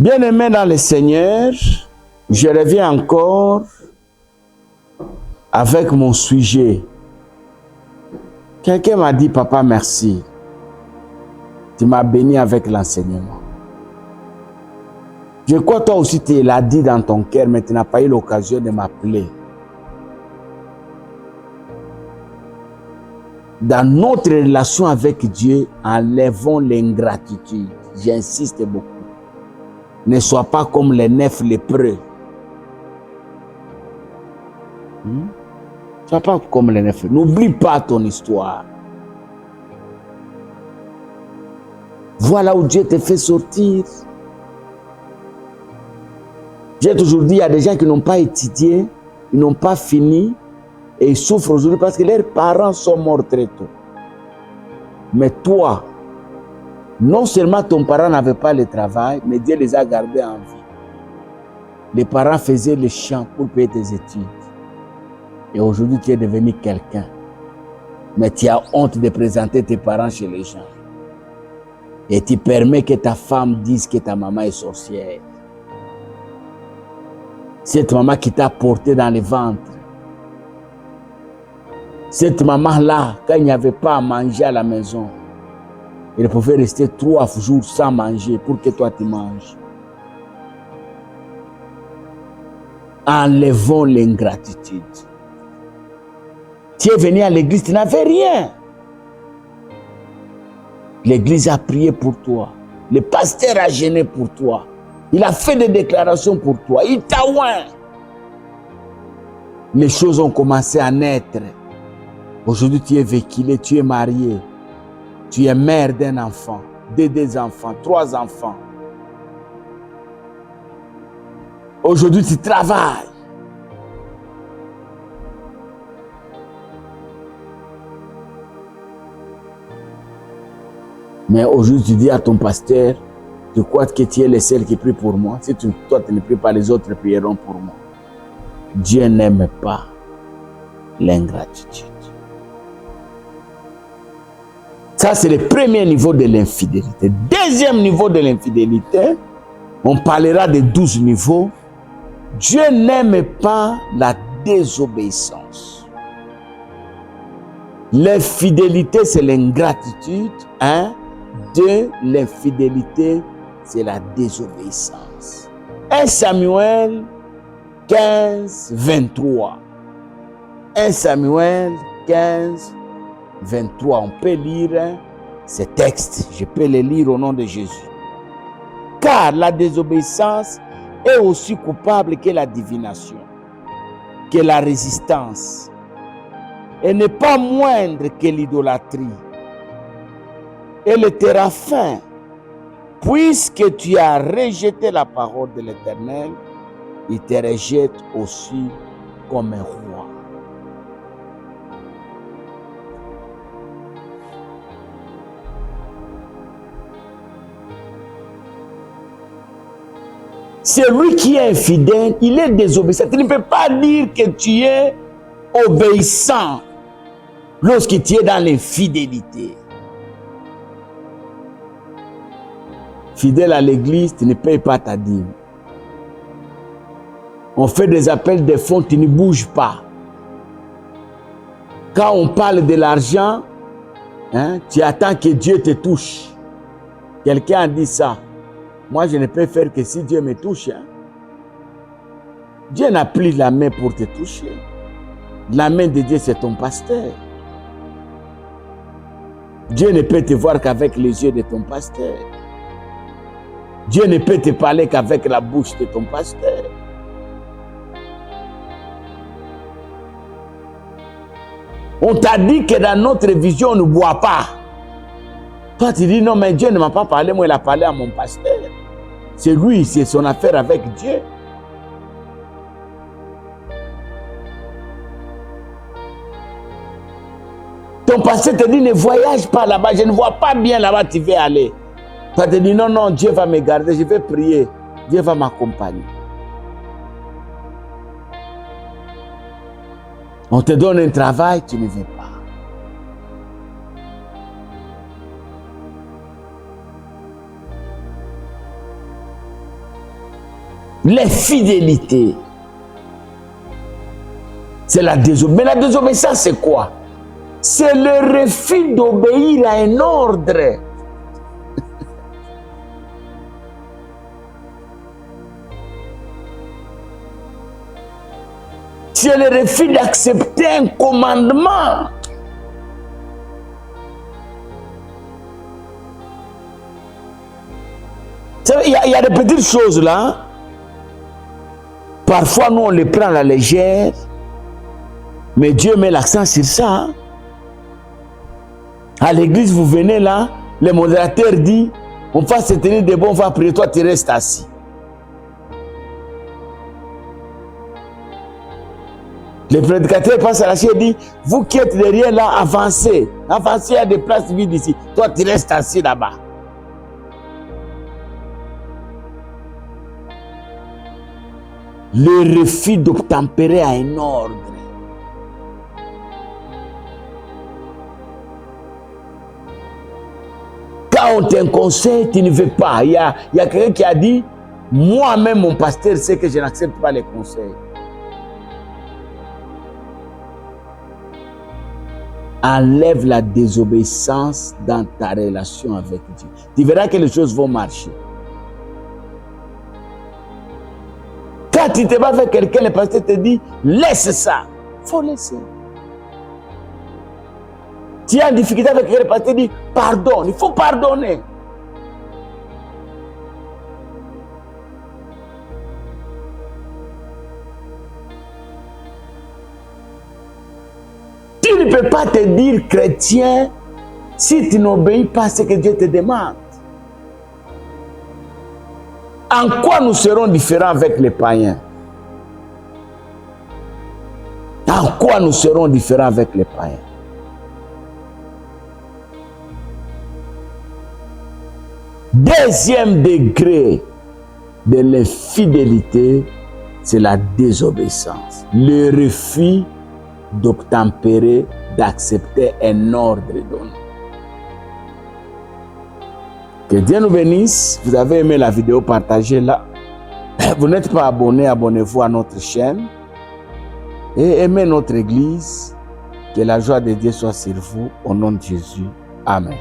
Bien-aimé dans le Seigneur, je reviens encore avec mon sujet. Quelqu'un m'a dit, papa, merci. Tu m'as béni avec l'enseignement. Je crois que toi aussi tu l'as dit dans ton cœur, mais tu n'as pas eu l'occasion de m'appeler. Dans notre relation avec Dieu, enlevons l'ingratitude. J'insiste beaucoup. Ne sois pas comme les 9 lépreux. Ne sois pas comme les 9 lépreux. N'oublie pas ton histoire. Voilà où Dieu te fait sortir. J'ai toujours dit, il y a des gens qui n'ont pas étudié, ils n'ont pas fini, et ils souffrent aujourd'hui parce que leurs parents sont morts très tôt. Mais toi, non seulement ton parent n'avait pas le travail, mais Dieu les a gardés en vie. Les parents faisaient les champs pour payer tes études. Et aujourd'hui, tu es devenu quelqu'un. Mais tu as honte de présenter tes parents chez les gens. Et tu permets que ta femme dise que ta maman est sorcière. Cette maman qui t'a porté dans le ventre. Cette maman-là, quand il n'y avait pas à manger à la maison, elle pouvait rester 3 jours sans manger pour que toi tu manges. Enlevons l'ingratitude. Tu es venu à l'église, tu n'avais rien. L'église a prié pour toi. Le pasteur a gêné pour toi. Il a fait des déclarations pour toi. Il t'a oint. Les choses ont commencé à naître. Aujourd'hui, tu es véhiculé, tu es marié. Tu es mère d'un enfant, de 2 enfants, 3 enfants. Aujourd'hui, tu travailles. Mais aujourd'hui, tu dis à ton pasteur, tu crois que tu es le seul qui prie pour moi. Si toi, tu ne pries pas, les autres prieront pour moi. Dieu n'aime pas l'ingratitude. Ça, c'est le premier niveau de l'infidélité. Deuxième niveau de l'infidélité, on parlera de 12 niveaux. Dieu n'aime pas la désobéissance. L'infidélité, c'est l'ingratitude. 2, l'infidélité, c'est la désobéissance. 1 Samuel 15, 23. 1 Samuel 15, 23. On peut lire ces textes. Je peux les lire au nom de Jésus. Car la désobéissance est aussi coupable que la divination, que la résistance. Elle n'est pas moindre que l'idolâtrie. Elle est terrain. Puisque tu as rejeté la parole de l'Éternel, il te rejette aussi comme un roi. Celui qui est infidèle, il est désobéissant. Tu ne peux pas dire que tu es obéissant lorsque tu es dans l'infidélité. Fidèle à l'église, tu ne payes pas ta dîme. On fait des appels de fonds, tu ne bouges pas. Quand on parle de l'argent, tu attends que Dieu te touche. Quelqu'un a dit ça. Moi, je ne peux faire que si Dieu me touche. Dieu n'a plus la main pour te toucher. La main de Dieu, c'est ton pasteur. Dieu ne peut te voir qu'avec les yeux de ton pasteur. Dieu ne peut te parler qu'avec la bouche de ton pasteur. On t'a dit que dans notre vision, on ne boit pas. Toi, tu dis non, mais Dieu ne m'a pas parlé, moi, il a parlé à mon pasteur. C'est lui, c'est son affaire avec Dieu. Ton pasteur te dit ne voyage pas là-bas, je ne vois pas bien là-bas, tu veux aller. Toi, tu te dis non, non, Dieu va me garder, je vais prier, Dieu va m'accompagner. On te donne un travail, tu ne veux pas. l'infidélité, c'est la désobéissance. Mais la désobéissance, c'est quoi? C'est le refus d'obéir à un ordre. C'est le refus d'accepter un commandement. Il y a des petites choses là. Parfois, nous, on les prend à la légère. Mais Dieu met l'accent sur ça. À l'église, vous venez là, le modérateur dit, on va se tenir debout, on va prier, toi tu restes assis. Le prédicateur passe à la chaise et dit, vous qui êtes derrière là, avancez. Avancez, il y a des places vides ici. Toi tu restes assis là-bas. Le refus d'obtempérer à un ordre. Quand on te conseille, tu ne veux pas. Il y a quelqu'un qui a dit, moi-même, mon pasteur sait que je n'accepte pas les conseils. Enlève la désobéissance dans ta relation avec Dieu. Tu verras que les choses vont marcher. Quand tu te bats avec quelqu'un, le pasteur te dit, laisse ça. Il faut laisser. Tu as une difficulté avec quelqu'un, le pasteur dit, pardonne. Il faut pardonner. Tu ne peux pas te dire chrétien si tu n'obéis pas à ce que Dieu te demande. En quoi nous serons différents avec les païens? En quoi nous serons différents avec les païens? Deuxième degré de l'infidélité, c'est la désobéissance. Le refus d'obtempérer, d'accepter un ordre donné. Que Dieu nous bénisse. Vous avez aimé la vidéo, partagez-la. Vous n'êtes pas abonné, abonnez-vous à notre chaîne. Et aimez notre église. Que la joie de Dieu soit sur vous. Au nom de Jésus. Amen.